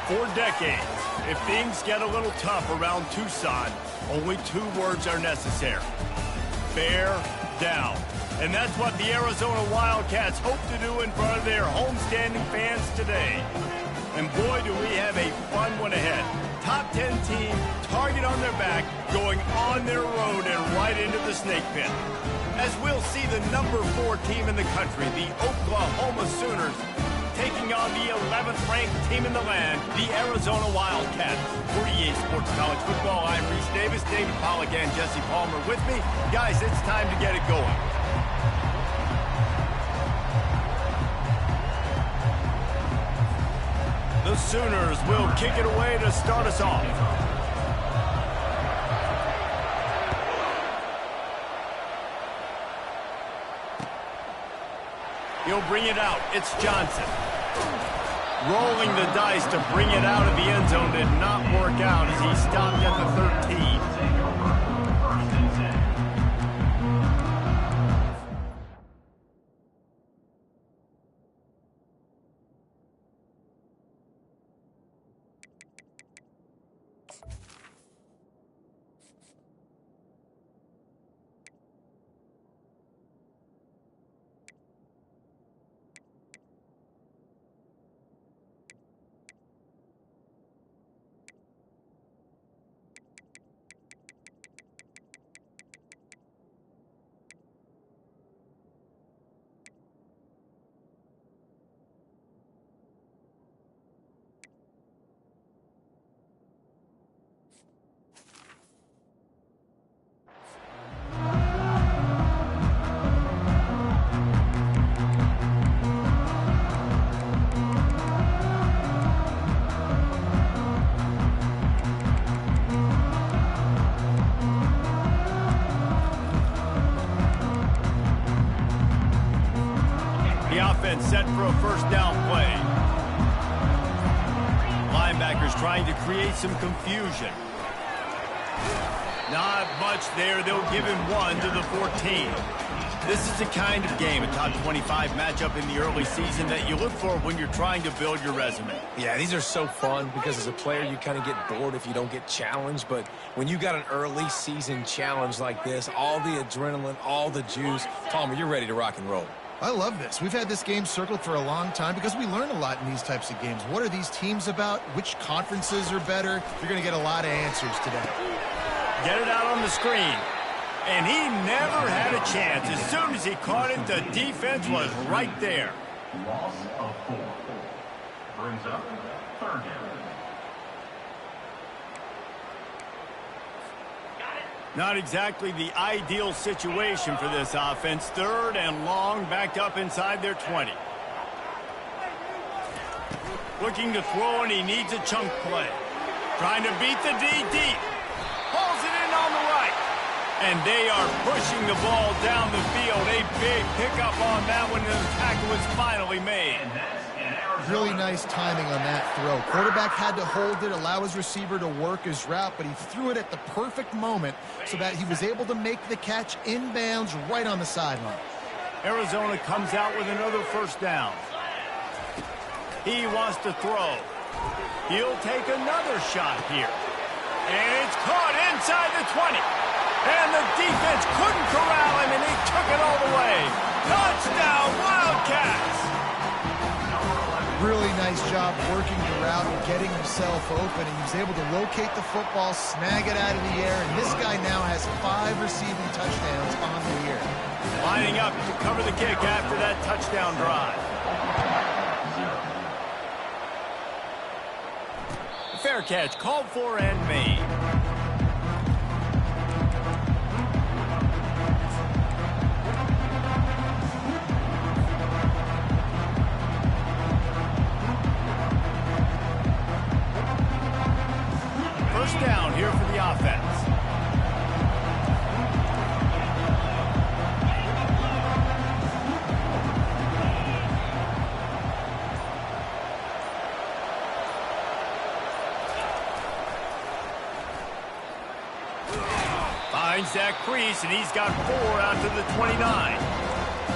For decades, if things get a little tough around Tucson, only 2 words are necessary. Bear down. And that's what the Arizona Wildcats hope to do in front of their homestanding fans today. And boy, do we have a fun one ahead. Top 10 team, target on their back, going on their road and right into the snake pit. As we'll see the number 4 team in the country, the Oklahoma Sooners, taking on the 11th ranked team in the land, the Arizona Wildcats. For EA Sports College Football, I'm Reese Davis, David Pollack, and Jesse Palmer with me. Guys, it's time to get it going. The Sooners will kick it away to start us off. He'll bring it out. It's Johnson. Rolling the dice to bring it out of the end zone did not work out as he stopped at the 13. Set for a first down play. Linebackers trying to create some confusion. Not much there. They'll give him 1 to the 14. This is the kind of game, a top 25 matchup in the early season, that you look for when you're trying to build your resume. Yeah, these are so fun because as a player, you kind of get bored if you don't get challenged. But when you got an early season challenge like this, all the adrenaline, all the juice, Palmer, you're ready to rock and roll. I love this. We've had this game circled for a long time because we learn a lot in these types of games. What are these teams about? Which conferences are better? You're going to get a lot of answers today. Get it out on the screen. And he never had a chance. As soon as he caught it, the defense was right there. Loss of 4. Brings up 3rd down. Not exactly the ideal situation for this offense. 3rd and long, backed up inside their 20. Looking to throw, and he needs a chunk play. Trying to beat the D deep. Pulls it in on the right. And they are pushing the ball down the field. A big pickup on that one, and the tackle was finally made. Really nice timing on that throw. Quarterback had to hold it, allow his receiver to work his route, but he threw it at the perfect moment so that he was able to make the catch inbounds right on the sideline. Arizona comes out with another first down. He wants to throw. He'll take another shot here. And it's caught inside the 20. And the defense couldn't corral him, and he took it all the way. Touchdown, Wildcats! Really nice job working the route and getting himself open. And he was able to locate the football, snag it out of the air, and this guy now has 5 receiving touchdowns on the year. Lining up to cover the kick after that touchdown drive. Fair catch called for and made. First down here for the offense. Finds that crease, and he's got 4 out to the 29.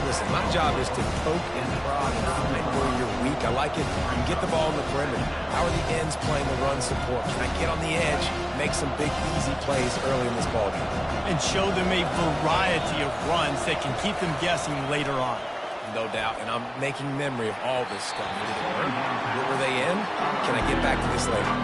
Listen, my job is to poke and prod and find where you're weak. I like it. You get the ball in the perimeter. How are the ends playing the run support? Can I get on the edge, make some big, easy plays early in this ballgame? And show them a variety of runs that can keep them guessing later on. No doubt, and I'm making memory of all this stuff. Did it work? What were they in? Can I get back to this later?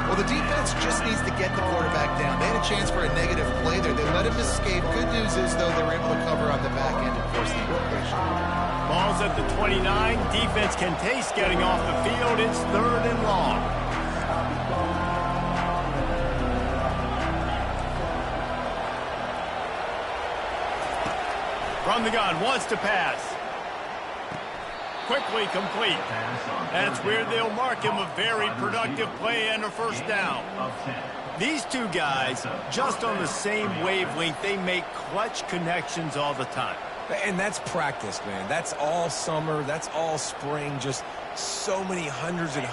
Well, the defense just needs to get the quarterback down. They had a chance for a negative play there. They let him escape. Good news is, though, they were able to cover on the back end and force the incompletion. Ball's at the 29. Defense can taste getting off the field. It's 3rd and long. From the gun, wants to pass. Quickly complete. That's where they'll mark him a very productive play and a first down. These two guys, just on the same wavelength, they make clutch connections all the time. And that's practice, man. That's all summer. That's all spring. Just so many hundreds and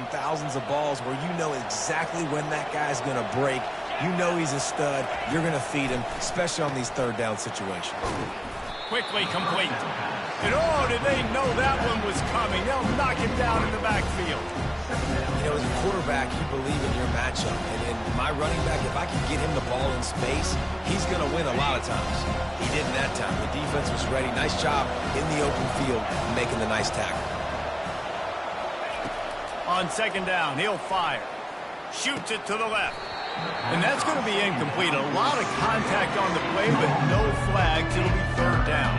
thousands of balls where you know exactly when that guy's going to break. You know he's a stud. You're going to feed him, especially on these third down situations. Quickly complete. And oh, did they know that one was coming? They'll knock him down in the backfield. You know, as a quarterback, you believe in your matchup. And my running back, if I can get him the ball in space, he's going to win a lot of times. He didn't that time. The defense was ready. Nice job in the open field making the nice tackle. On 2nd down, he'll fire. Shoots it to the left. And that's going to be incomplete. A lot of contact on the play, but no flags. It'll be 3rd down.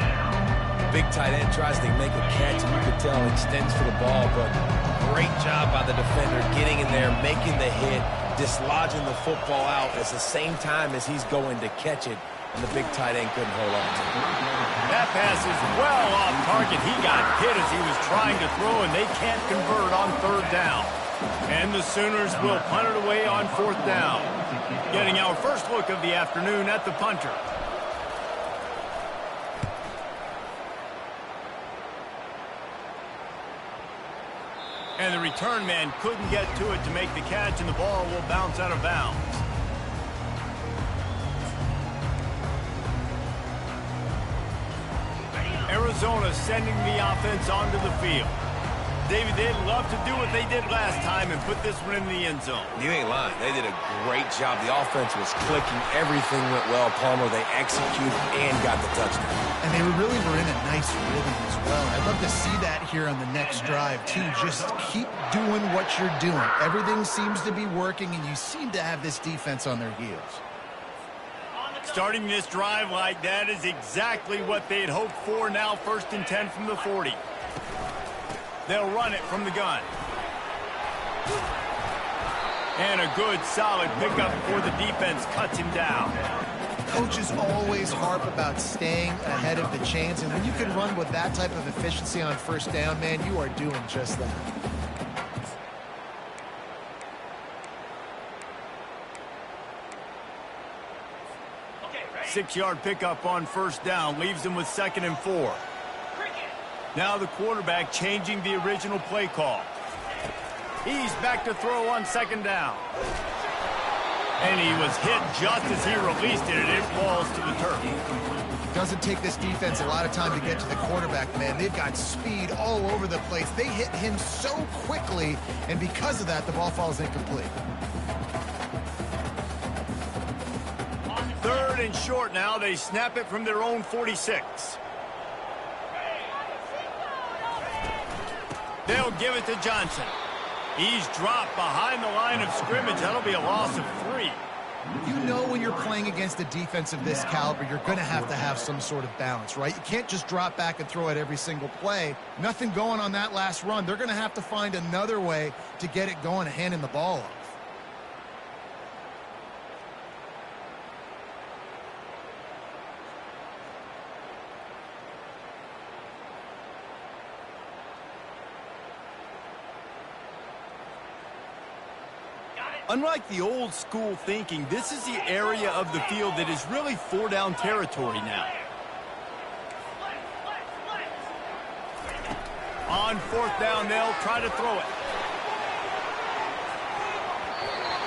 Big tight end tries to make a catch, and you could tell extends for the ball, but great job by the defender getting in there, making the hit, dislodging the football out at the same time as he's going to catch it, and the big tight end couldn't hold on to it. That pass is well off target. He got hit as he was trying to throw, and they can't convert on 3rd down. And the Sooners will punt it away on 4th down. Getting our first look of the afternoon at the punter. And the return man couldn't get to it to make the catch, and the ball will bounce out of bounds. Arizona sending the offense onto the field. David, they'd love to do what they did last time and put this one in the end zone. You ain't lying. They did a great job. The offense was clicking. Everything went well. Palmer, they executed and got the touchdown. And they were in a nice rhythm as well. I'd love to see that here on the next drive, too. Just keep doing what you're doing. Everything seems to be working, and you seem to have this defense on their heels. Starting this drive like that is exactly what they'd hoped for. Now 1st and 10 from the 40. They'll run it from the gun. And a good, solid pickup before the defense cuts him down. Coaches always harp about staying ahead of the chains, and when you can run with that type of efficiency on 1st down, man, you are doing just that. Six-yard pickup on 1st down leaves them with 2nd and 4. Now the quarterback changing the original play call. He's back to throw on 2nd down. And he was hit just as he released it, and it falls to the turf. Doesn't take this defense a lot of time to get to the quarterback, man. They've got speed all over the place. They hit him so quickly, and because of that, the ball falls incomplete. 3rd and short now. They snap it from their own 46. They'll give it to Johnson. He's dropped behind the line of scrimmage. That'll be a loss of 3. You know when you're playing against a defense of this caliber, you're going to have some sort of balance, right? You can't just drop back and throw it every single play. Nothing going on that last run. They're going to have to find another way to get it going and handing the ball off. Unlike the old school thinking, this is the area of the field that is really 4-down territory now. On 4th down, they'll try to throw it.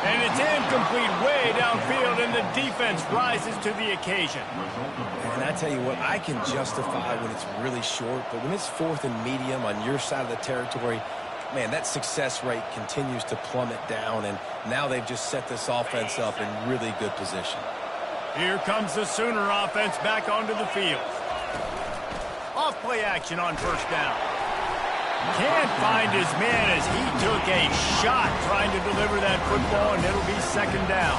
And it's incomplete way downfield, and the defense rises to the occasion. And I tell you what, I can justify when it's really short, but when it's 4th and medium on your side of the territory, man, that success rate continues to plummet down, and now they've just set this offense up in really good position. Here comes the Sooner offense back onto the field. Off play action on first down. Can't find his man as he took a shot trying to deliver that football, and it'll be second down.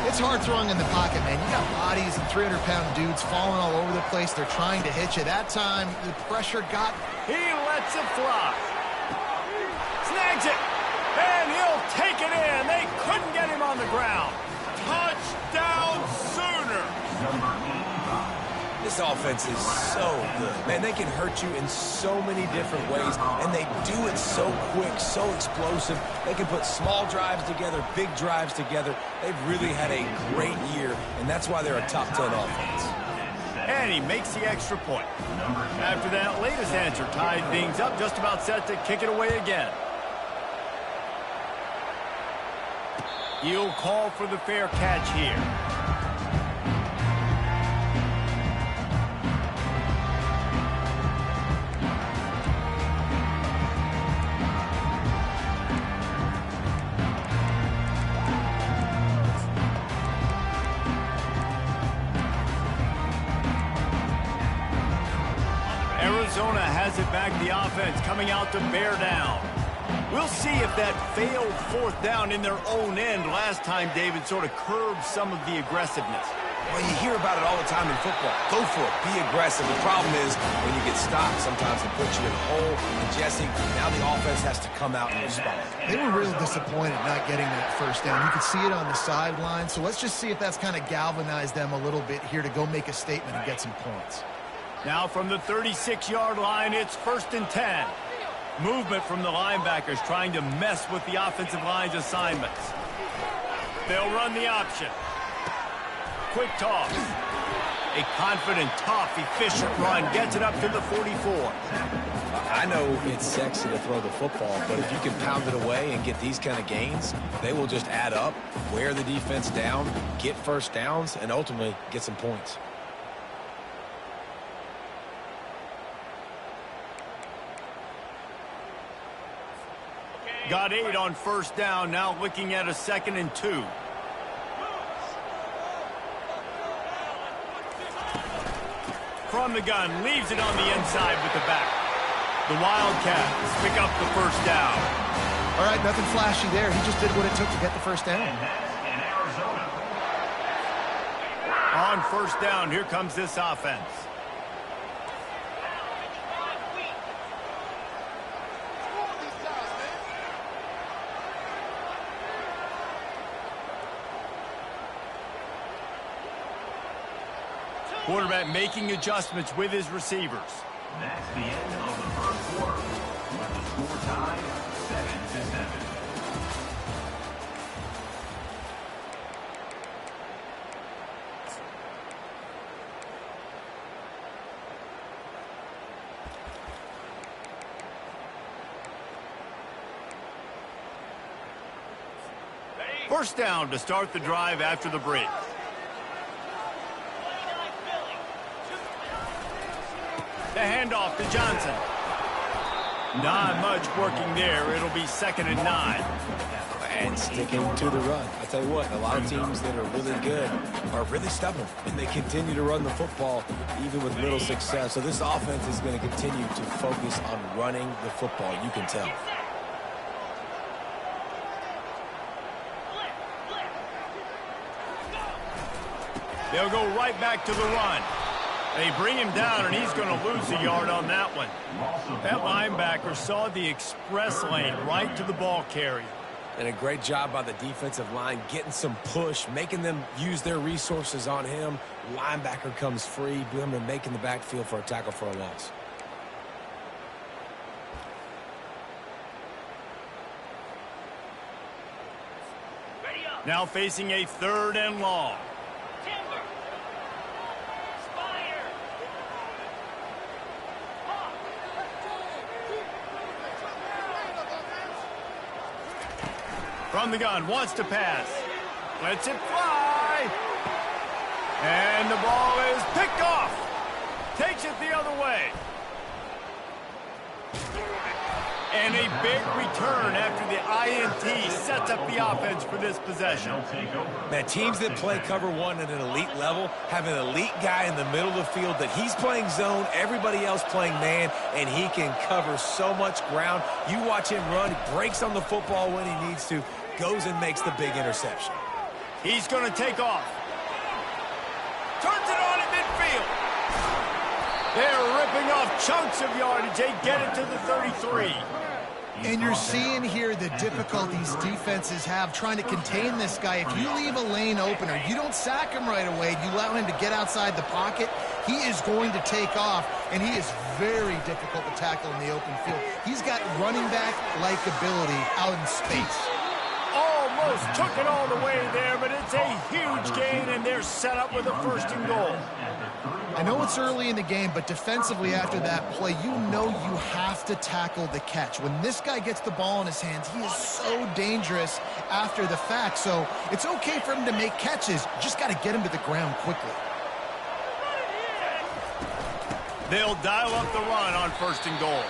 It's hard throwing in the pocket, man. You got bodies and 300-pound dudes falling all over the place. They're trying to hit you. That time, the pressure got... He lets it fly. Snags it. And he'll take it in. They couldn't get him on the ground. Touchdown, Sooner. This offense is so good. Man, they can hurt you in so many different ways, and they do it so quick, so explosive. They can put small drives together, big drives together. They've really had a great year, and that's why they're a top 10 offense. And he makes the extra point. After that latest answer tied things up, just about set to kick it away again. He'll call for the fair catch here. Zona has it back, the offense coming out to bear down. We'll see if that failed 4th down in their own end last time, David, sort of curbed some of the aggressiveness. Well, you hear about it all the time in football. Go for it. Be aggressive. The problem is when you get stopped, sometimes it puts you in a hole. And Jesse, now the offense has to come out and respond. They were real disappointed not getting that first down. You could see it on the sideline. So let's just see if that's kind of galvanized them a little bit here to go make a statement and get some points. Now from the 36-yard line, it's 1st and 10. Movement from the linebackers trying to mess with the offensive line's assignments. They'll run the option. Quick toss. A confident, tough, efficient run. Gets it up to the 44. I know it's sexy to throw the football, but if you can pound it away and get these kind of gains, they will just add up, wear the defense down, get first downs, and ultimately get some points. Got 8 on first down, now looking at a 2nd and 2. From the gun, leaves it on the inside with the back. The Wildcats pick up the first down. All right, nothing flashy there. He just did what it took to get the first down. On first down, here comes this offense. Quarterback making adjustments with his receivers. That's the end of the first quarter. With the score tied 7-7. First down to start the drive after the break. The handoff to Johnson. Not much working there. It'll be 2nd and 9. And sticking to the run. I tell you what, a lot of teams that are really good are really stubborn, and they continue to run the football even with little success. So this offense is going to continue to focus on running the football. You can tell. They'll go right back to the run. They bring him down, and he's going to lose a yard on that one. That linebacker saw the express lane right to the ball carrier. And a great job by the defensive line, getting some push, making them use their resources on him. Linebacker comes free, Boomer making the backfield for a tackle for a loss. Now facing a 3rd and long. From the gun, wants to pass. Lets it fly. And the ball is picked off. Takes it the other way. And a big return after the INT sets up the offense for this possession. Man, teams that play cover one at an elite level have an elite guy in the middle of the field that he's playing zone, everybody else playing man, and he can cover so much ground. You watch him run, he breaks on the football when he needs to, goes and makes the big interception. He's going to take off. Turns it on in midfield. They're ripping off chunks of yardage. They get it to the 33. And you're seeing here the difficulties defenses have trying to contain this guy. If you leave a lane open or you don't sack him right away, you allow him to get outside the pocket, he is going to take off, and he is very difficult to tackle in the open field. He's got running back-like ability out in space. Almost took it all the way there, but it's a huge gain, and they're set up with a 1st and goal. I know it's early in the game, but defensively after that play, you know you have to tackle the catch. When this guy gets the ball in his hands, he is so dangerous after the fact. So it's okay for him to make catches. You just got to get him to the ground quickly. They'll dial up the run on 1st and goal.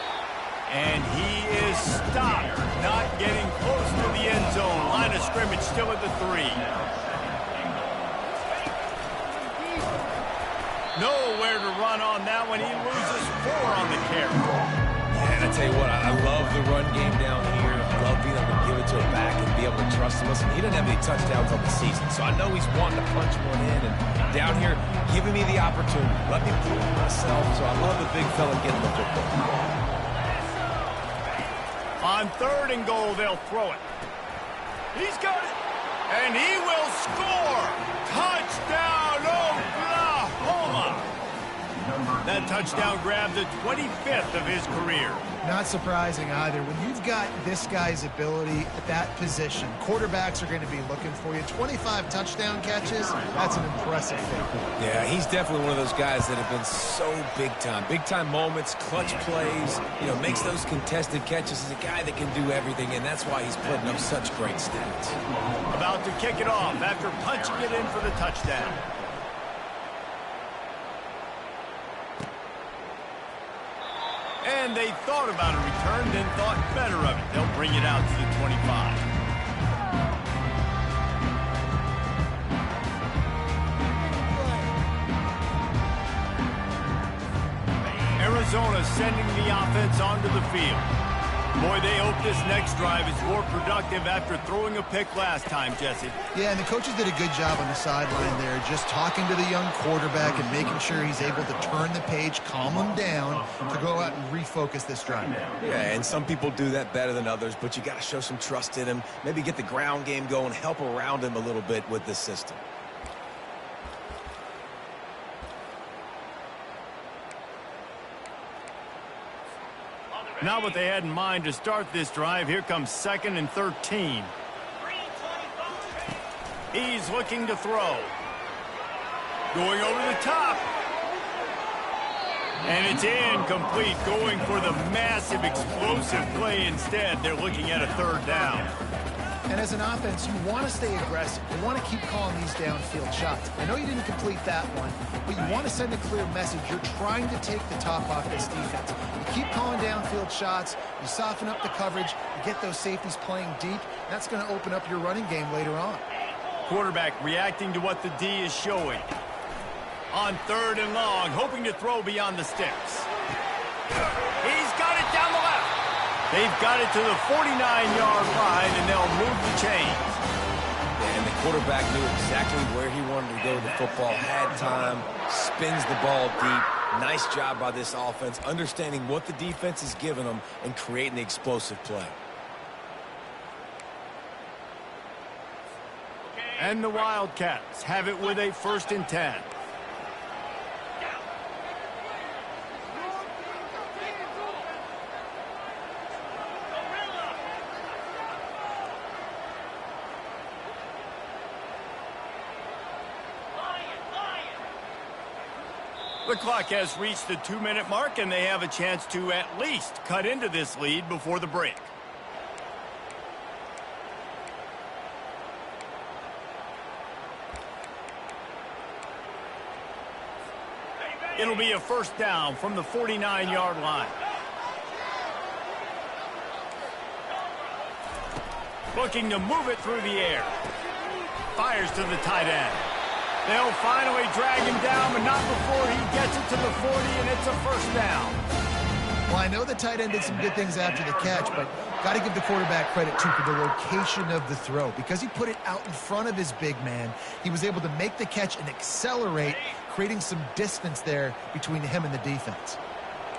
And he is stopped, not getting close to the end zone. Line of scrimmage still at the 3. Nowhere to run on that one. He loses 4 on the carry. And I tell you what, I love the run game down here. I love being able to give it to a back and be able to trust him. Listen, he doesn't have any touchdowns on the season, so I know he's wanting to punch one in. And down here, giving me the opportunity. Let me prove myself, so I love the big fella getting the football. On 3rd and goal, they'll throw it. He's got it. And he will score. Touchdown, Oklahoma. That touchdown grabbed the 25th of his career. Not surprising either. When you've got this guy's ability at that position, quarterbacks are going to be looking for you. 25 touchdown catches, that's an impressive thing. Yeah, he's definitely one of those guys that have been so big time. Big time moments, clutch plays, makes those contested catches. He's a guy that can do everything, and that's why he's putting up such great stats. About to kick it off after punching it in for the touchdown. And they thought about a return, then thought better of it. They'll bring it out to the 25. Arizona sending the offense onto the field. Boy, they hope this next drive is more productive after throwing a pick last time, Jesse. Yeah, and the coaches did a good job on the sideline there, just talking to the young quarterback and making sure he's able to turn the page, calm him down, to go out and refocus this drive. Yeah, and some people do that better than others, but you got to show some trust in him, maybe get the ground game going, help around him a little bit with this system. Not what they had in mind to start this drive. Here comes 2nd and 13. He's looking to throw. Going over the top. And it's incomplete. Going for the massive explosive play instead. They're looking at a 3rd down. And as an offense, you want to stay aggressive. You want to keep calling these downfield shots. I know you didn't complete that one, but you want to send a clear message. You're trying to take the top off this defense. You keep calling downfield shots. You soften up the coverage. You get those safeties playing deep. That's going to open up your running game later on. Quarterback reacting to what the D is showing. On 3rd and long, hoping to throw beyond the sticks. He's got it down the left. They've got it to the 49-yard line, and they'll move the chains. And the quarterback knew exactly where he wanted to go with the football, had time, spins the ball deep. Nice job by this offense, understanding what the defense is giving them and creating the explosive play. And the Wildcats have it with a 1st and 10. The clock has reached the 2-minute mark, and they have a chance to at least cut into this lead before the break. It'll be a first down from the 49-yard line. Looking to move it through the air. Fires to the tight end. They'll finally drag him down, but not before he gets it to the 40, and it's a first down. Well, I know the tight end did some good things after the catch, but got to give the quarterback credit, too, for the location of the throw. Because he put it out in front of his big man, he was able to make the catch and accelerate, creating some distance there between him and the defense.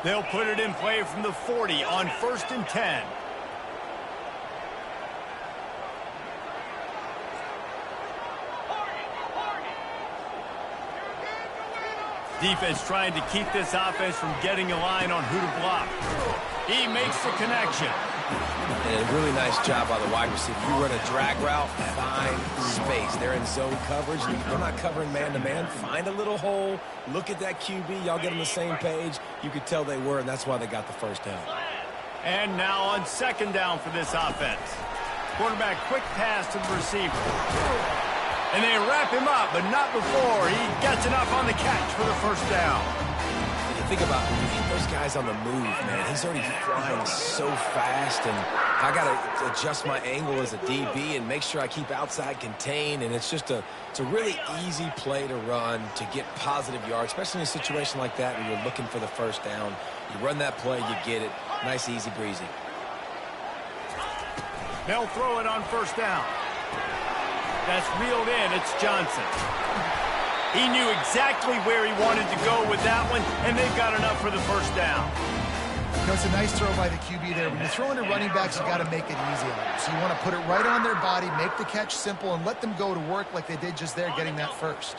They'll put it in play from the 40 on 1st and 10. Defense trying to keep this offense from getting a line on who to block. He makes the connection. And a really nice job by the wide receiver. You run a drag route, find space. They're in zone coverage. They're not covering man-to-man. Find a little hole. Look at that QB. Y'all get on the same page. You could tell they were, and that's why they got the first down. And now on 2nd down for this offense. Quarterback quick pass to the receiver. And they wrap him up, but not before he gets enough on the catch for the first down. You think about when you hit those guys on the move, man. He's already flying so fast, and I got to adjust my angle as a DB and make sure I keep outside contained. And it's just it's a really easy play to run to get positive yards, especially in a situation like that where you're looking for the first down. You run that play, you get it. Nice, easy breezy. They'll throw it on 1st down. That's reeled in. It's Johnson. He knew exactly where he wanted to go with that one, and they've got enough for the first down. You know, it's a nice throw by the QB there. When you're throwing to running backs, you got to make it easy on them. So you want to put it right on their body, make the catch simple, and let them go to work like they did just there, getting that first.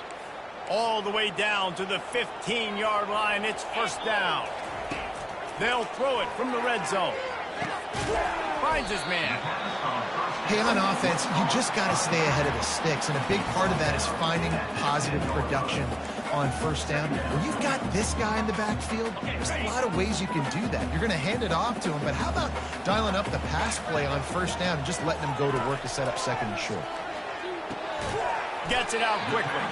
All the way down to the 15-yard line. It's 1st down. They'll throw it from the red zone. Finds his man. Hey, on offense, you just got to stay ahead of the sticks, and a big part of that is finding positive production on 1st down. When you've got this guy in the backfield, there's a lot of ways you can do that. You're going to hand it off to him, but how about dialing up the pass play on 1st down and just letting him go to work to set up 2nd and short? Gets it out quickly.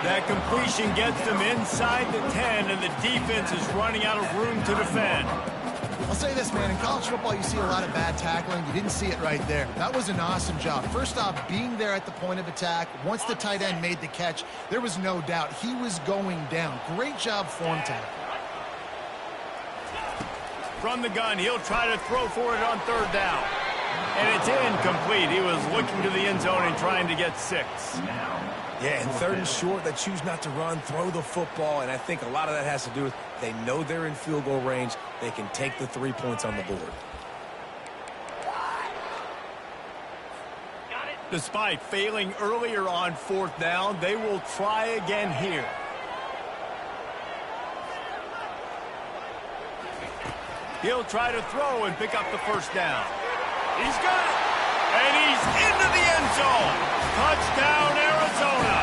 That completion gets them inside the 10, and the defense is running out of room to defend. I'll say this, man, in college football, you see a lot of bad tackling. You didn't see it right there. That was an awesome job. First off, being there at the point of attack. Once the tight end made the catch, there was no doubt he was going down. Great job form tackle. From the gun, he'll try to throw for it on 3rd down. And it's incomplete. He was looking to the end zone and trying to get 6. Yeah, and 3rd and short, they choose not to run, throw the football, and I think a lot of that has to do with they know they're in field goal range. They can take the 3 points on the board. Despite failing earlier on 4th down, they will try again here. He'll try to throw and pick up the first down. He's got it. And he's into the end zone. Touchdown, Arizona.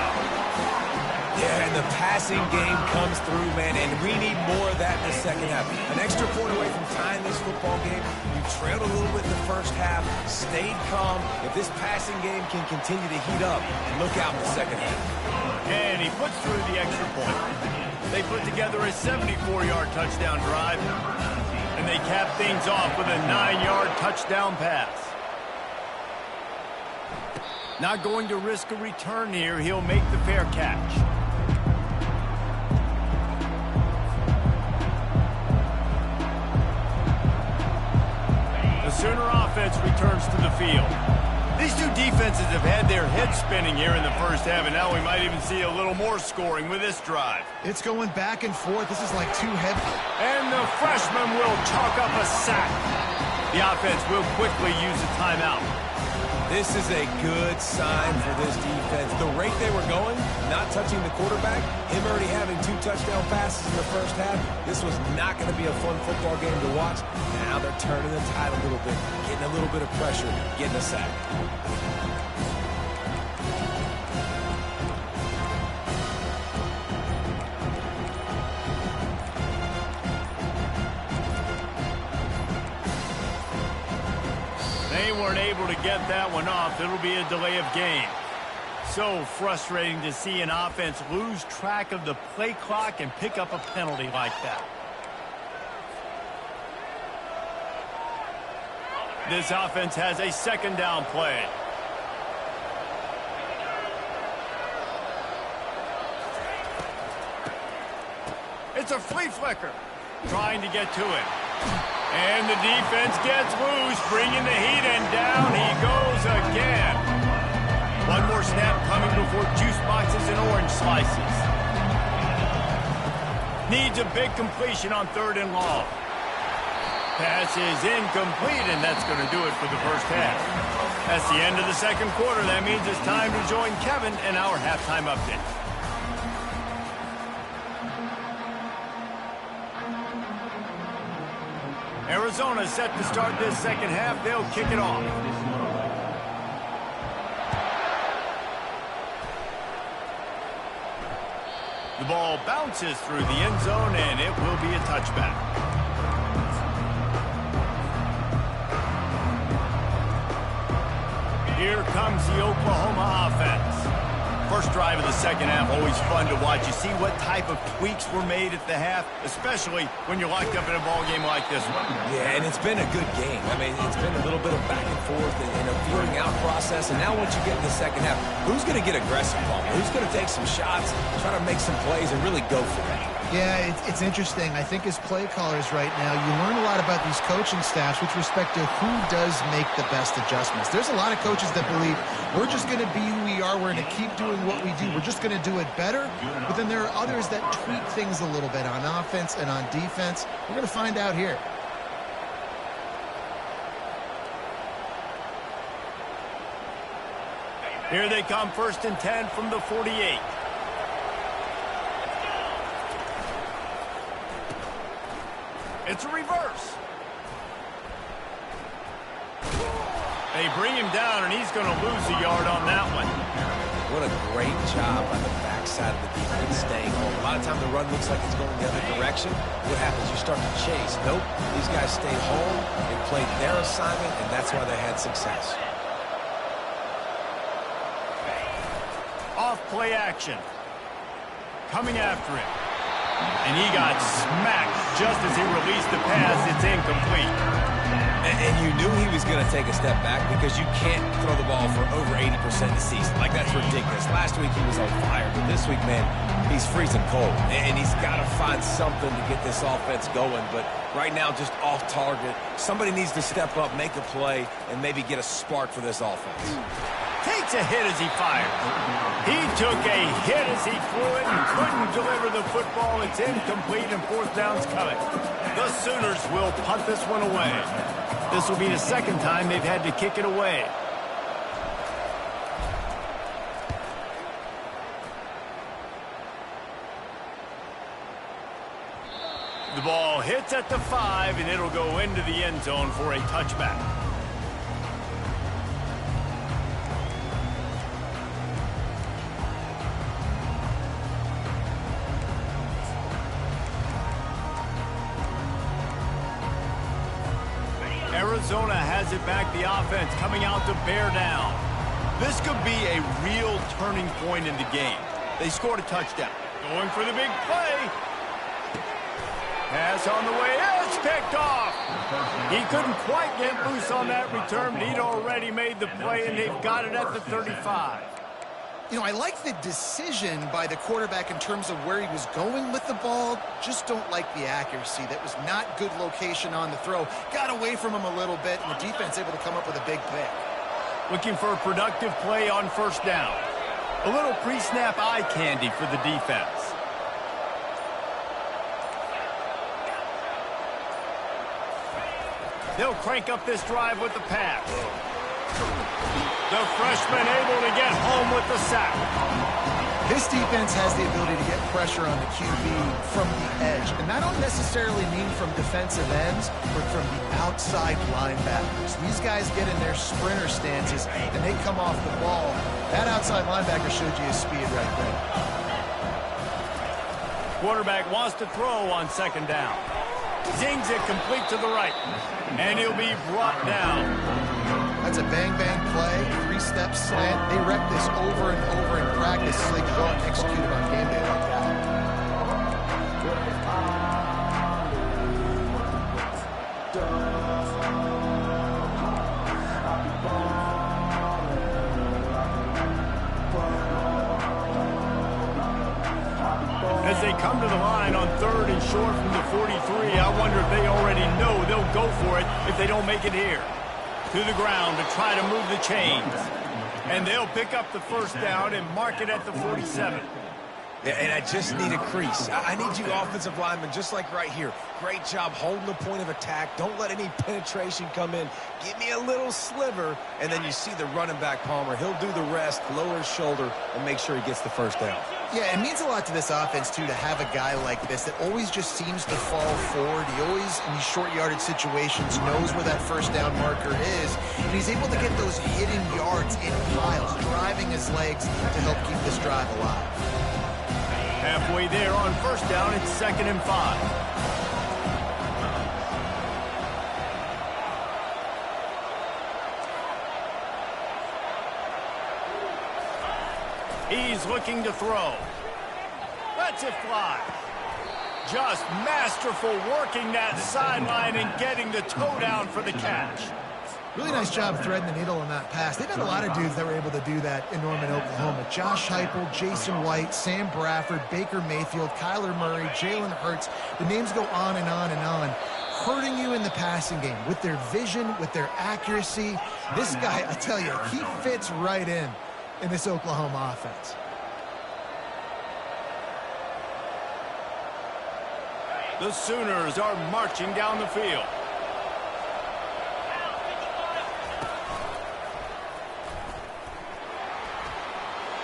Yeah, and the passing game comes through, man, and we need more of that in the second half. An extra point away from tying this football game. You trailed a little bit in the first half, stayed calm. If this passing game can continue to heat up, look out in the second half. And he puts through the extra point. They put together a 74-yard touchdown drive, and they cap things off with a 9-yard touchdown pass. Not going to risk a return here. He'll make the fair catch. The Sooner offense returns to the field. These two defenses have had their heads spinning here in the first half, and now we might even see a little more scoring with this drive. It's going back and forth. This is like too heavy. And the freshman will chalk up a sack. The offense will quickly use a timeout. This is a good sign for this defense. The rate they were going, not touching the quarterback, him already having 2 touchdown passes in the first half, this was not going to be a fun football game to watch. Now they're turning the tide a little bit, getting a little bit of pressure, getting a sack. They weren't able to get that one off. It'll be a delay of game. so frustrating to see an offense lose track of the play clock and pick up a penalty like that. This offense has a second down play. It's a flea flicker. Trying to get to it. And the defense gets loose, bringing the heat, and down he goes again. One more snap coming before juice boxes and orange slices. Needs a big completion on 3rd and long. Pass is incomplete, and that's going to do it for the first half. That's the end of the second quarter. That means it's time to join Kevin in our halftime update. Arizona set to start this second half. They'll kick it off. The ball bounces through the end zone, and it will be a touchback. Here comes the Oklahoma offense. First drive of the second half, always fun to watch. You see what type of tweaks were made at the half, especially when you're locked up in a ball game like this one. Yeah, and it's been a good game. I mean, it's been a little bit of back and forth and a feeling out process. And now once you get in the second half, who's going to get aggressive, Paul? Who's going to take some shots, try to make some plays, and really go for it? Yeah, it's interesting. I think as play callers right now, you learn a lot about these coaching staffs with respect to who does make the best adjustments. There's a lot of coaches that believe we're just going to be who we are. We're going to keep doing what we do. We're just going to do it better. But then there are others that tweak things a little bit on offense and on defense. We're going to find out here. Here they come, 1st and 10 from the 48. It's a reverse. They bring him down, and he's going to lose a yard on that one. What a great job by the backside of the defense staying home. A lot of times the run looks like it's going the other direction. What happens? You start to chase. Nope. These guys stayed home. They played their assignment, and that's why they had success. Off play action. Coming after him. And he got smacked just as he released the pass. It's incomplete. And you knew he was going to take a step back because you can't throw the ball for over 80% of the season. Like, that's ridiculous. Last week he was on fire, but this week, man, he's freezing cold. And he's got to find something to get this offense going. But right now, just off target. Somebody needs to step up, make a play, and maybe get a spark for this offense. Takes a hit as he fired. He took a hit as he flew it and couldn't deliver the football. It's incomplete and 4th down's coming. The Sooners will punt this one away. This will be the second time they've had to kick it away. The ball hits at the 5, and it'll go into the end zone for a touchback. Zona has it back, the offense coming out to bear down. This could be a real turning point in the game. They scored a touchdown. Going for the big play. Pass on the way. It's picked off. He couldn't quite get loose on that return, but he'd already made the play, and they've got it at the 35. You know, I like the decision by the quarterback in terms of where he was going with the ball. Just don't like the accuracy. That was not good location on the throw. Got away from him a little bit, and the defense able to come up with a big pick. Looking for a productive play on 1st down. A little pre-snap eye candy for the defense. They'll crank up this drive with the pass. The freshman able to get home with the sack. This defense has the ability to get pressure on the QB from the edge. And that don't necessarily mean from defensive ends, but from the outside linebackers. These guys get in their sprinter stances, and they come off the ball. That outside linebacker showed you his speed right there. Quarterback wants to throw on 2nd down. Zings it complete to the right. And he'll be brought down. That's It's a bang-bang play, three-step slant. They rep this over and over in practice so they can go out and execute it on game day like that. As they come to the line on 3rd and short from the 43, I wonder if they already know they'll go for it if they don't make it here. To the ground to try to move the chains. And they'll pick up the first down and mark it at the 47. Yeah, and I just need a crease. I need you offensive linemen, just like right here. Great job holding the point of attack. Don't let any penetration come in. Give me a little sliver, and then you see the running back, Palmer. He'll do the rest, lower his shoulder, and make sure he gets the first down. Yeah, it means a lot to this offense, too, to have a guy like this that always just seems to fall forward. He always, in these short yardage situations, knows where that first down marker is, and he's able to get those hidden yards in piles, driving his legs to help keep this drive alive. Halfway there on first down, it's 2nd and 5. He's looking to throw. Lets it fly. Just masterful working that sideline and getting the toe down for the catch. Really nice job threading the needle on that pass. They've had a lot of dudes that were able to do that in Norman, Oklahoma. Josh Heupel, Jason White, Sam Bradford, Baker Mayfield, Kyler Murray, Jalen Hurts. The names go on and on and on. Hurting you in the passing game with their vision, with their accuracy. This guy, I tell you, he fits right in this Oklahoma offense. The Sooners are marching down the field.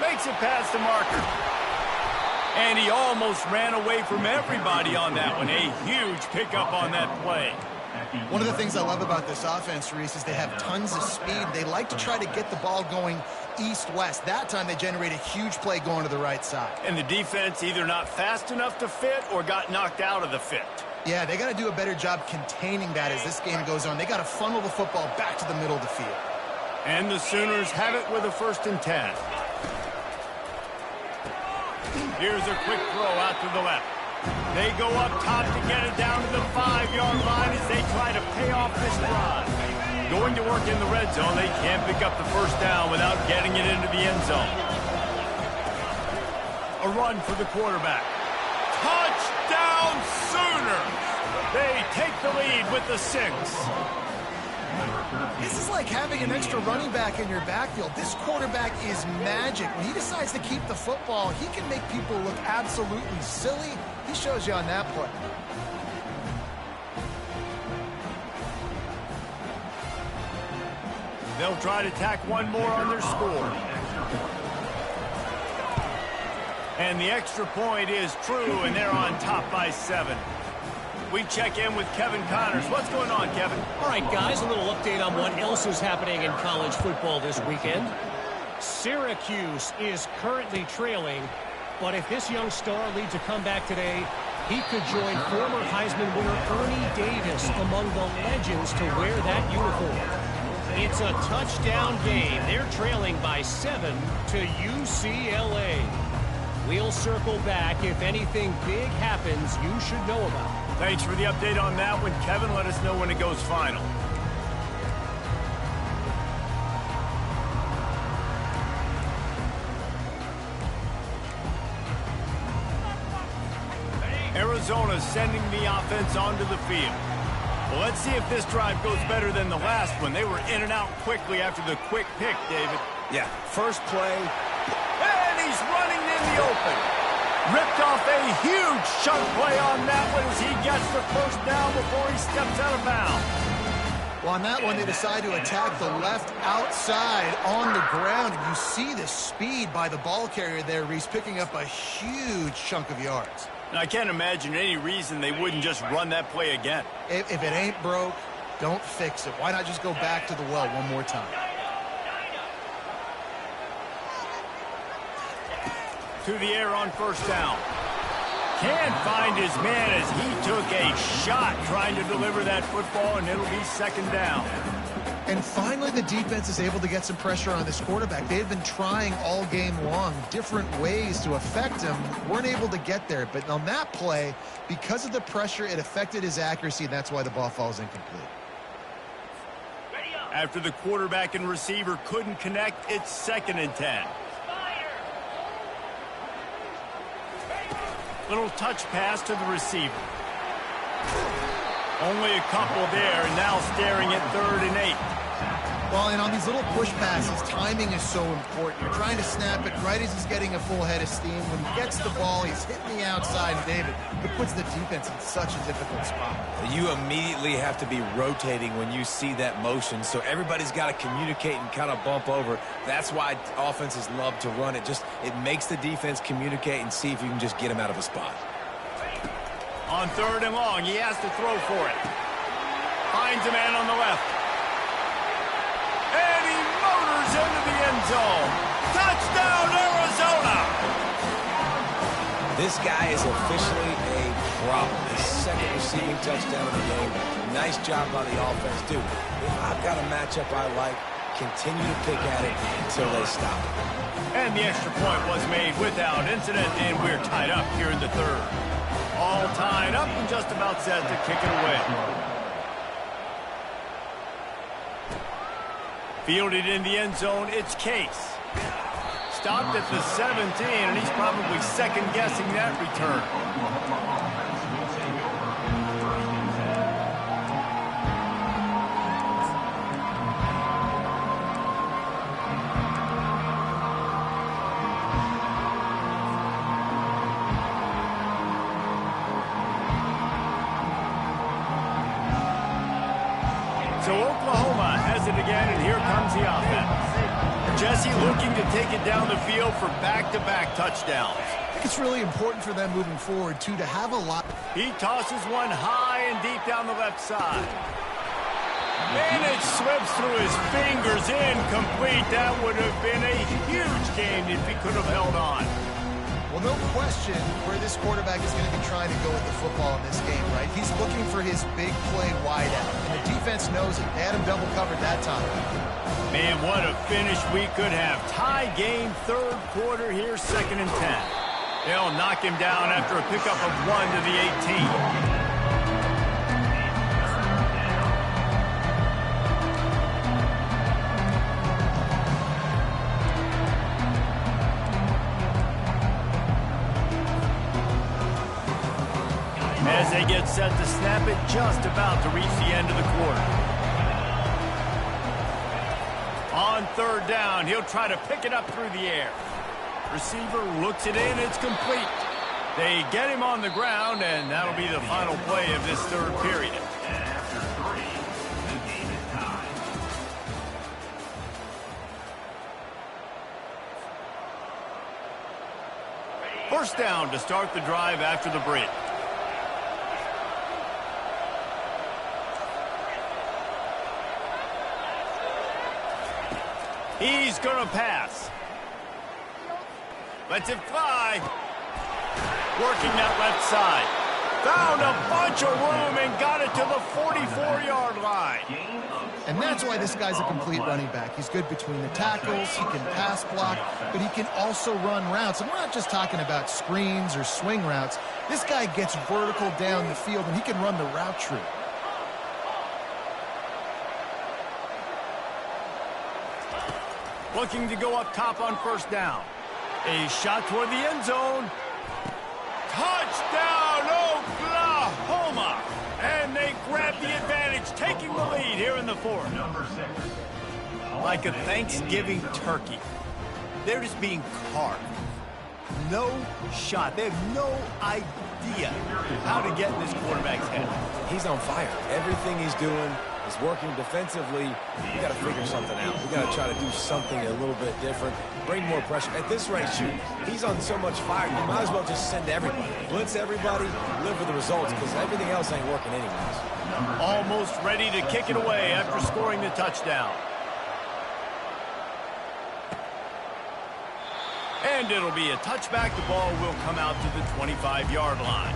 Makes it past the marker. And he almost ran away from everybody on that one. A huge pickup on that play. One of the things I love about this offense, Reese, is they have tons of speed. They like to try to get the ball going east-west. That time they generate a huge play going to the right side. And the defense either not fast enough to fit or got knocked out of the fit. Yeah, they got to do a better job containing that as this game goes on. They got to funnel the football back to the middle of the field. And the Sooners have it with a 1st and 10. Here's a quick throw out to the left. They go up top to get it down to the 5-yard line as they try to pay off this drive. Going to work in the red zone, they can't pick up the first down without getting it into the end zone. A run for the quarterback. Touchdown Sooners! They take the lead with the 6. This is like having an extra running back in your backfield. This quarterback is magic. When he decides to keep the football, he can make people look absolutely silly. He shows you on that play. They'll try to tack one more on their score. And the extra point is true, and they're on top by 7. We check in with Kevin Connors. What's going on, Kevin? All right, guys, a little update on what else is happening in college football this weekend. Syracuse is currently trailing, but if this young star leads a comeback today, he could join former Heisman winner Ernie Davis among the legends to wear that uniform. It's a touchdown game. They're trailing by 7 to UCLA. We'll circle back. If anything big happens, you should know about. Thanks for the update on that one, Kevin. Let us know when it goes final. Arizona sending the offense onto the field. Well, let's see if this drive goes better than the last one. They were in and out quickly after the quick pick, David. Yeah, first play. And he's running in the open. Ripped off a huge chunk play on that one as he gets the first down before he steps out of bounds. Well, on that one, they decide to attack the left outside on the ground. And you see the speed by the ball carrier there, Reese, picking up a huge chunk of yards. And I can't imagine any reason they wouldn't just run that play again. If it ain't broke, don't fix it. Why not just go back to the well one more time? To the air on first down. Can't find his man as he took a shot trying to deliver that football, and it'll be second down. And finally, the defense is able to get some pressure on this quarterback. They've been trying all game long different ways to affect him. Weren't able to get there. But on that play, because of the pressure, it affected his accuracy, and that's why the ball falls incomplete. After the quarterback and receiver couldn't connect, it's 2nd and 10. Little touch pass to the receiver. Only a couple there, and now staring at 3rd and 8. Well, and on these little push passes, timing is so important. You're trying to snap it right as he's getting a full head of steam. When he gets the ball, he's hitting the outside, and David, it puts the defense in such a difficult spot. You immediately have to be rotating when you see that motion, so everybody's got to communicate and kind of bump over. That's why offenses love to run it. It makes the defense communicate and see if you can just get him out of a spot. On 3rd and long, he has to throw for it. Finds a man on the left. And he motors into the end zone. Touchdown, Arizona! This guy is officially a problem. His 2nd receiving touchdown of the game. Nice job by the offense. Dude, if I've got a matchup I like, continue to pick at it until they stop it. And the extra point was made without incident, and we're tied up here in the 3rd. All tied up and just about set to kick it away. Fielded in the end zone, it's Case. Stopped at the 17, and he's probably second-guessing that return. So Oklahoma has it again, and here comes the offense. Jesse looking to take it down the field for back-to-back touchdowns. I think it's really important for them moving forward, too, to have a lot. He tosses one high and deep down the left side. And it slips through his fingers, incomplete. That would have been a huge gain if he could have held on. Well, no question where this quarterback is going to be trying to go with the football in this game, right? He's looking for his big play wide out, and the defense knows it. They had him double covered that time. Man, what a finish we could have. Tie game, 3rd quarter here, 2nd and 10. They'll knock him down after a pickup of 1 to the 18. As they get set to snap it, just about to reach the end of the quarter. On 3rd down, he'll try to pick it up through the air. Receiver looks it in, it's complete. They get him on the ground, and that'll be the final play of this 3rd period. And after 3, the game is tied. First down to start the drive after the break. He's going to pass. Lets it fly. Working that left side. Found a bunch of room and got it to the 44-yard line. And that's why this guy's a complete running back. He's good between the tackles, he can pass block, but he can also run routes. And we're not just talking about screens or swing routes. This guy gets vertical down the field, and he can run the route tree. Looking to go up top on 1st down. A shot toward the end zone. Touchdown, Oklahoma! And they grab the advantage, taking the lead here in the 4th. Number 6. Like a Thanksgiving turkey. They're just being carved. No shot. They have no idea how to get in this quarterback's head. He's on fire. Everything he's doing is working defensively. We got to figure something out. We got to try to do something a little bit different. Bring more pressure. At this rate, shoot, he's on so much fire, you might as well just send everybody. Blitz everybody, live with the results, because everything else ain't working anyways. Almost ready to kick it away after scoring the touchdown. And it'll be a touchback. The ball will come out to the 25-yard line.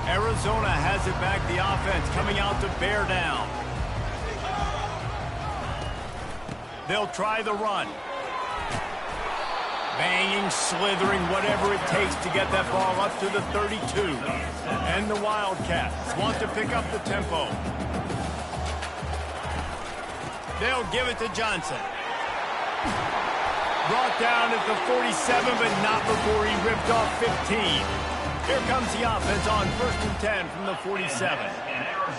Arizona has it back, the offense coming out to bear down. They'll try the run. Banging, slithering, whatever it takes to get that ball up to the 32. And the Wildcats want to pick up the tempo. They'll give it to Johnson. Brought down at the 47, but not before he ripped off 15. Here comes the offense on 1st and 10 from the 47.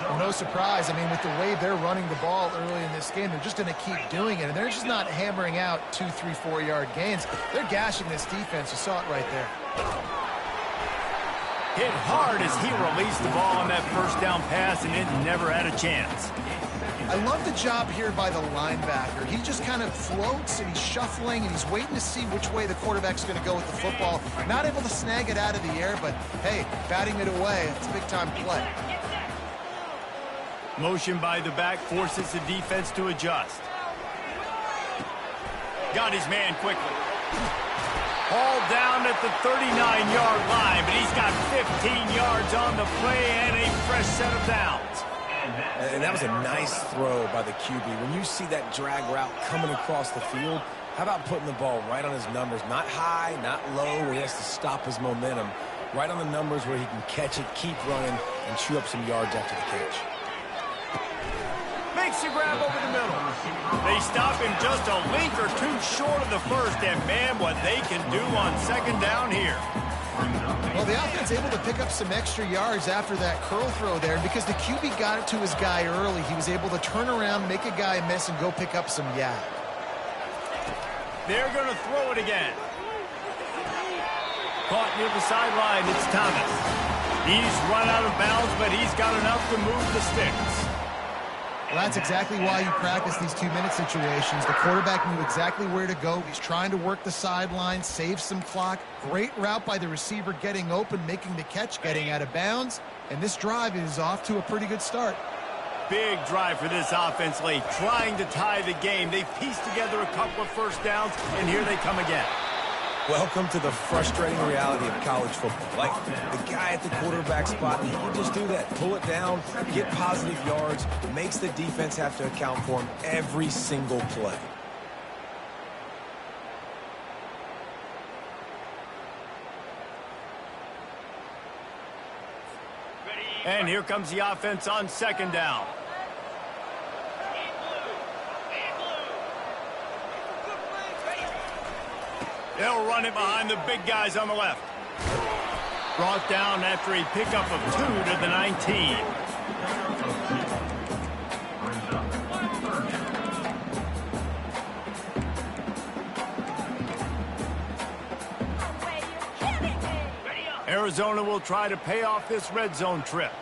Well, no surprise. I mean, with the way they're running the ball early in this game, they're just going to keep doing it. And they're just not hammering out 2, 3, 4-yard gains. They're gashing this defense. You saw it right there. Hit hard as he released the ball on that first down pass, and it never had a chance. I love the job here by the linebacker. He just kind of floats, and he's shuffling, and he's waiting to see which way the quarterback's going to go with the football. Not able to snag it out of the air, but, hey, batting it away, it's a big-time play. Motion by the back forces the defense to adjust. Got his man quickly. Hauled down at the 39-yard line, but he's got 15 yards on the play and a fresh set of downs. And that was a nice throw by the QB. When you see that drag route coming across the field, how about putting the ball right on his numbers? Not high, not low, where he has to stop his momentum. Right on the numbers where he can catch it, keep running, and chew up some yards after the catch. Makes the grab over the middle. They stop him just a link or two short of the first, and man, what they can do on 2nd down here. Well, the offense able to pick up some extra yards after that curl throw there. And because the QB got it to his guy early, he was able to turn around, make a guy miss, and go pick up some yak. They're going to throw it again. Caught near the sideline, it's Thomas. He's run out of bounds, but he's got enough to move the sticks. Well, that's exactly why you practice these 2-minute situations. The quarterback knew exactly where to go. He's trying to work the sideline, save some clock. Great route by the receiver getting open, making the catch, getting out of bounds. And this drive is off to a pretty good start. Big drive for this offense late, trying to tie the game. They've pieced together a couple of first downs, and here they come again. Welcome to the frustrating reality of college football. Like, the guy at the quarterback spot, he can just do that. Pull it down, get positive yards, makes the defense have to account for him every single play. And here comes the offense on 2nd down. They'll run it behind the big guys on the left. Brought down after a pickup of 2 to the 19. Arizona will try to pay off this red zone trip.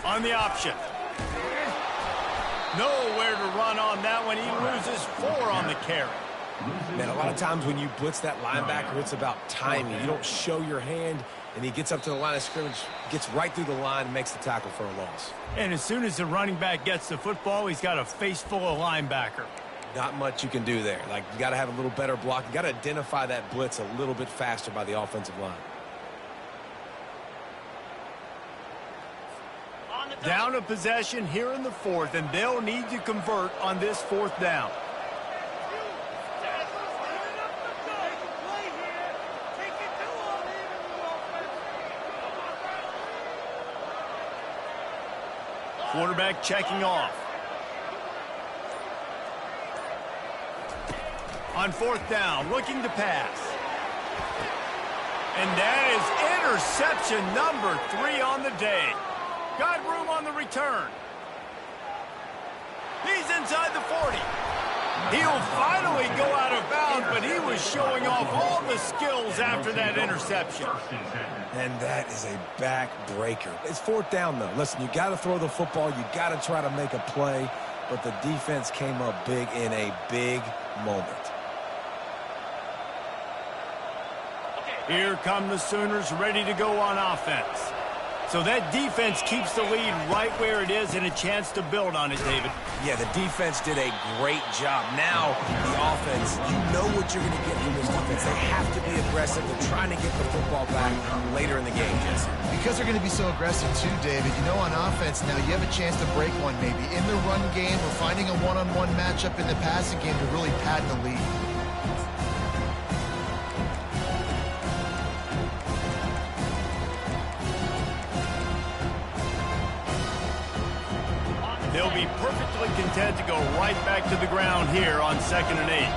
On the option. Nowhere to run on that one. He loses 4 on the carry. Man, a lot of times when you blitz that linebacker, it's about timing. You don't show your hand, and he gets up to the line of scrimmage, gets right through the line, and makes the tackle for a loss. And as soon as the running back gets the football, he's got a face full of linebacker. Not much you can do there. Like, you got to have a little better block. You got to identify that blitz a little bit faster by the offensive line. Down a possession here in the 4th, and they'll need to convert on this 4th down. Quarterback checking off. On 4th down, looking to pass. And that is interception number 3 on the day. Got room on the return. He's inside the 40. He'll finally go out of bounds, but he was showing off all the skills after that interception. And that is a backbreaker. It's 4th down, though. Listen, you got to throw the football. You got to try to make a play, but the defense came up big in a big moment. Here come the Sooners ready to go on offense. So that defense keeps the lead right where it is and a chance to build on it, David. Yeah, the defense did a great job. Now, the offense, you know what you're going to get from this defense. They have to be aggressive. They're trying to get the football back later in the game, Jesse. Because they're going to be so aggressive too, David. You know, on offense now, you have a chance to break one maybe in the run game or finding a one-on-one matchup in the passing game to really pad the lead. They'll be perfectly content to go right back to the ground here on 2nd and 8.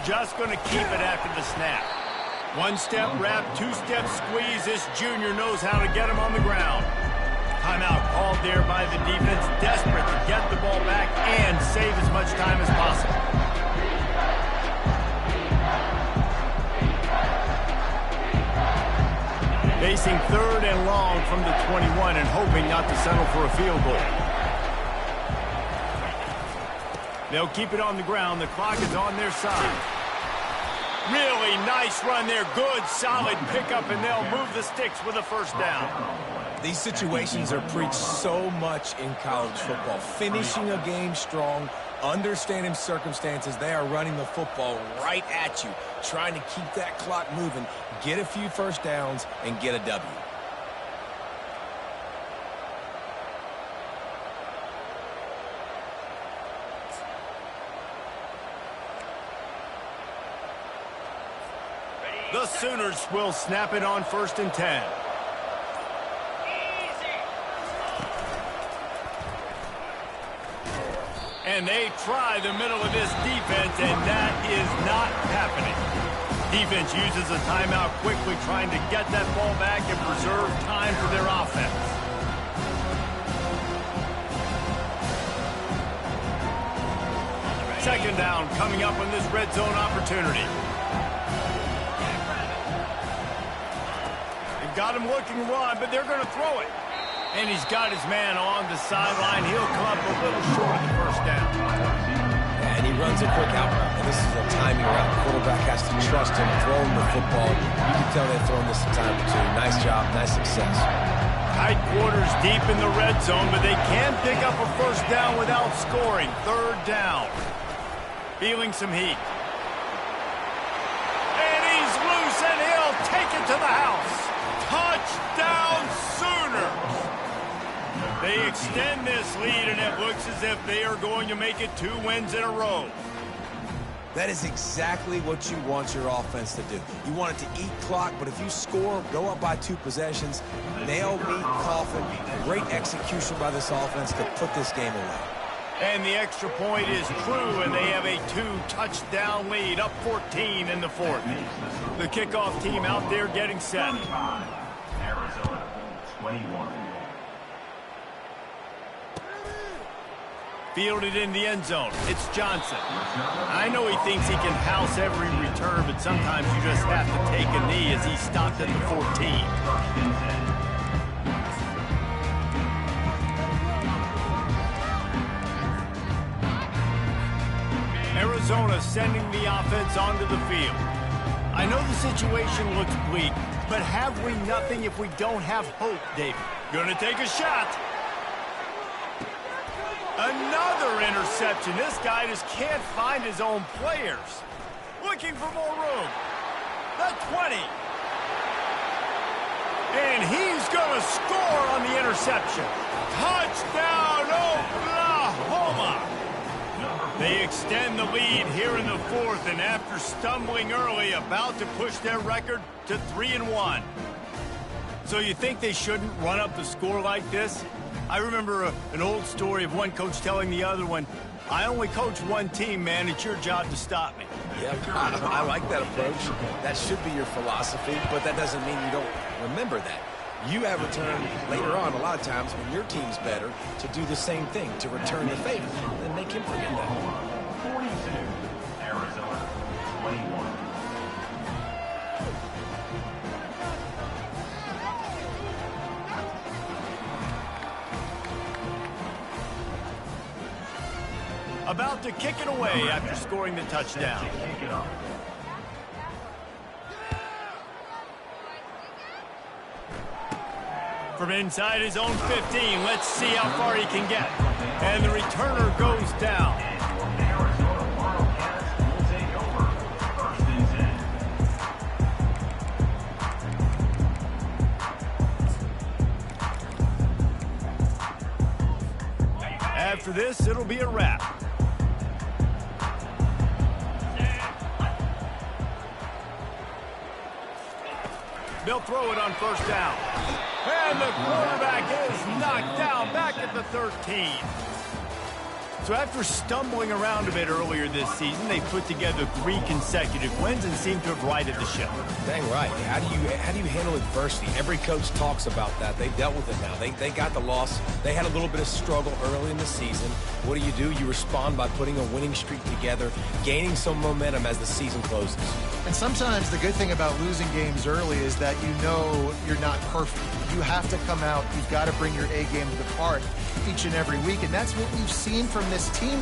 Just going to keep it after the snap. One-step wrap, two-step squeeze. This junior knows how to get him on the ground. Timeout called there by the defense, desperate to get the ball back and save as much time as possible. Facing 3rd and long from the 21 and hoping not to settle for a field goal. They'll keep it on the ground. The clock is on their side. Really nice run there. Good, solid pickup, and they'll move the sticks with a first down. These situations are preached so much in college football. Finishing a game strong, understanding circumstances. They are running the football right at you, trying to keep that clock moving, get a few first downs, and get a W. The Sooners will snap it on 1st and 10. And they try the middle of this defense, and that is not happening. Defense uses a timeout quickly, trying to get that ball back and preserve time for their offense. Second down coming up on this red zone opportunity. They've got him looking to run, but they're going to throw it. And he's got his man on the sideline. He'll come up a little short of the first down. And he runs a quick out route. And this is a timing route. The quarterback has to trust him throwing the football. You can tell they've thrown this a time or two. Nice job, nice success. Tight quarters deep in the red zone, but they can pick up a first down without scoring. 3rd down. Feeling some heat. And he's loose, and he'll take it to the house. Touchdown, Sooners! They extend this lead, and it looks as if they are going to make it 2 wins in a row. That is exactly what you want your offense to do. You want it to eat clock, but if you score, go up by 2 possessions, nail, meet, coffin, great execution by this offense to put this game away. And the extra point is true, and they have a 2-touchdown lead, up 14 in the 4th. The kickoff team out there getting set. Arizona, 21. Fielded in the end zone. It's Johnson. I know he thinks he can house every return, but sometimes you just have to take a knee as he stopped at the 14. Arizona sending the offense onto the field. I know the situation looks bleak, but have we nothing if we don't have hope, David? Gonna take a shot. Another interception. This guy just can't find his own players. Looking for more room. The 20. And he's gonna score on the interception. Touchdown, Oklahoma! They extend the lead here in the 4th, and after stumbling early, about to push their record to 3-1. So you think they shouldn't run up the score like this? I remember an old story of one coach telling the other one, I only coach one team, man. It's your job to stop me. Yeah, I like that approach. That should be your philosophy, but that doesn't mean you don't remember that. You have returned later on, a lot of times, when your team's better, to do the same thing, to return the favor, and make him forget that. 42, Arizona, 21. About to kick it away after scoring the touchdown. From inside his own 15, let's see how far he can get. And the returner goes down. Arizona Wildcats will take over. 1st and 10. After this, it'll be a wrap. They'll throw it on 1st down. And the quarterback is knocked down back at the 13. So after stumbling around a bit earlier this season, they put together 3 consecutive wins and seem to have righted the ship. Dang right. How do you handle adversity? Every coach talks about that. They dealt with it now. They got the loss. They had a little bit of struggle early in the season. What do? You respond by putting a winning streak together, gaining some momentum as the season closes. And sometimes the good thing about losing games early is that you know you're not perfect. You have to come out. You've got to bring your A game to the park each and every week. And that's what we've seen from this team.